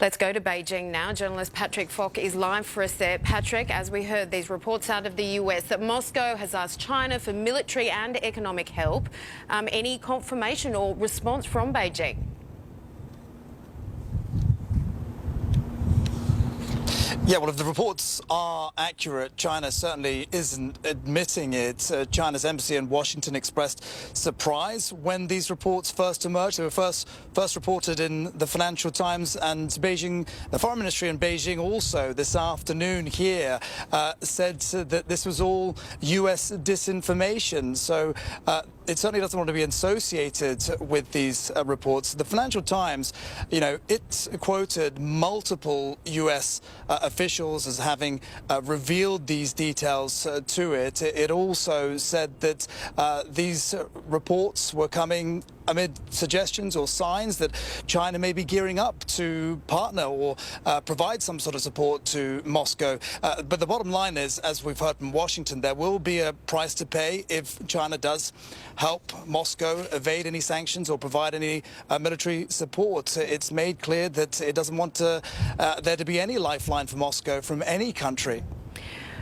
Let's go to Beijing now. Journalist Patrick Falk is live for us there. Patrick, as we heard these reports out of the US that Moscow has asked China for military and economic help. Any confirmation or response from Beijing? Yeah, well, if the reports are accurate, China certainly isn't admitting it. China's embassy in Washington expressed surprise when these reports first emerged. They were first reported in the Financial Times, and Beijing, the foreign ministry in Beijing also this afternoon here said that this was all US disinformation. So it certainly doesn't want to be associated with these reports. The Financial Times, it quoted multiple US officials as having revealed these details to it. It also said that these reports were coming amid suggestions or signs that China may be gearing up to partner or provide some sort of support to Moscow. But the bottom line is, as we've heard from Washington, there will be a price to pay if China does help Moscow evade any sanctions or provide any military support. It's made clear that it doesn't want there to be any lifeline for Moscow from any country.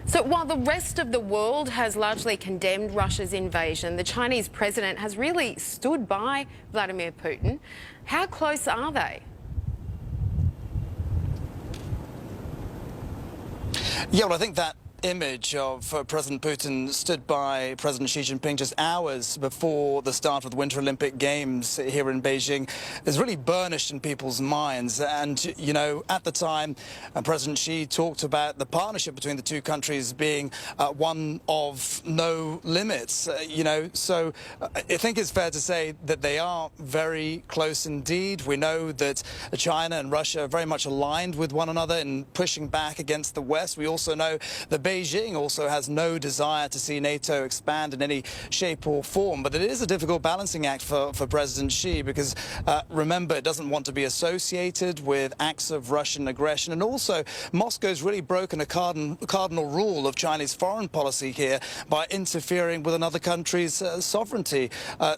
So while the rest of the world has largely condemned Russia's invasion, the Chinese president has really stood by Vladimir Putin. How close are they? Yeah, well, I think that image of President Putin stood by President Xi Jinping just hours before the start of the Winter Olympic Games here in Beijing is really burnished in people's minds. And, at the time, President Xi talked about the partnership between the two countries being one of no limits, So I think it's fair to say that they are very close indeed. We know that China and Russia are very much aligned with one another in pushing back against the West. We also know that Beijing also has no desire to see NATO expand in any shape or form. But it is a difficult balancing act for President Xi because, remember, it doesn't want to be associated with acts of Russian aggression. And also, Moscow's really broken a cardinal rule of Chinese foreign policy here by interfering with another country's sovereignty.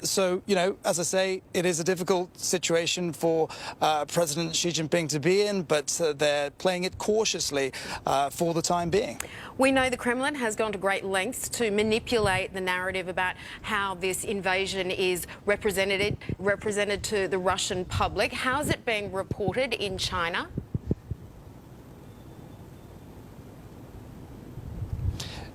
So, as I say, it is a difficult situation for President Xi Jinping to be in, but they're playing it cautiously for the time being. We know the Kremlin has gone to great lengths to manipulate the narrative about how this invasion is represented to the Russian public. How is it being reported in China?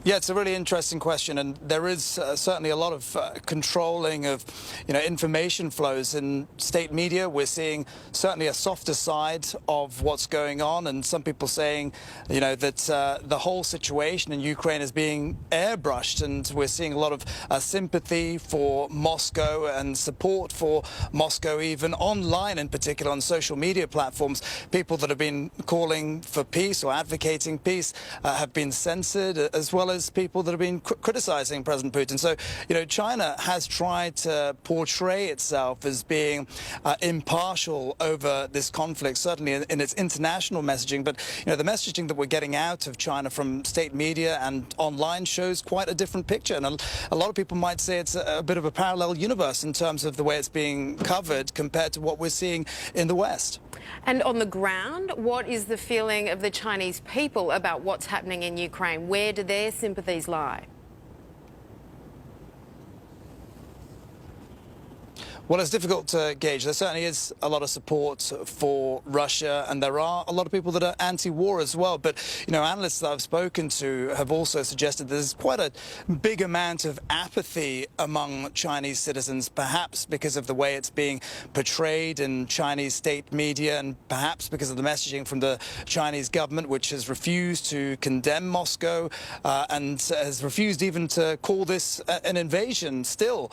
Yeah, it's a really interesting question, and there is certainly a lot of controlling of, information flows in state media. We're seeing certainly a softer side of what's going on, and some people saying, that the whole situation in Ukraine is being airbrushed, and we're seeing a lot of sympathy for Moscow and support for Moscow, even online in particular on social media platforms. People that have been calling for peace or advocating peace have been censored, as well as people that have been criticizing President Putin. So, China has tried to portray itself as being impartial over this conflict, certainly in its international messaging. But, the messaging that we're getting out of China from state media and online shows quite a different picture. And a lot of people might say it's a bit of a parallel universe in terms of the way it's being covered compared to what we're seeing in the West. And on the ground, what is the feeling of the Chinese people about what's happening in Ukraine? Where do their sympathies lie? Well, it's difficult to gauge. There certainly is a lot of support for Russia, and there are a lot of people that are anti-war as well. But, analysts that I've spoken to have also suggested there's quite a big amount of apathy among Chinese citizens, perhaps because of the way it's being portrayed in Chinese state media, and perhaps because of the messaging from the Chinese government, which has refused to condemn Moscow and has refused even to call this an invasion still.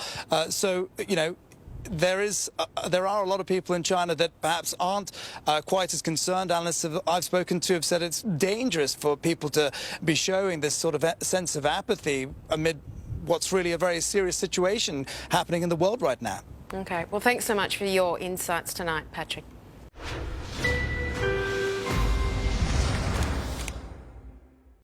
There are a lot of people in China that perhaps aren't quite as concerned. Analysts I've spoken to have said it's dangerous for people to be showing this sort of sense of apathy amid what's really a very serious situation happening in the world right now. Okay, well, thanks so much for your insights tonight, Patrick.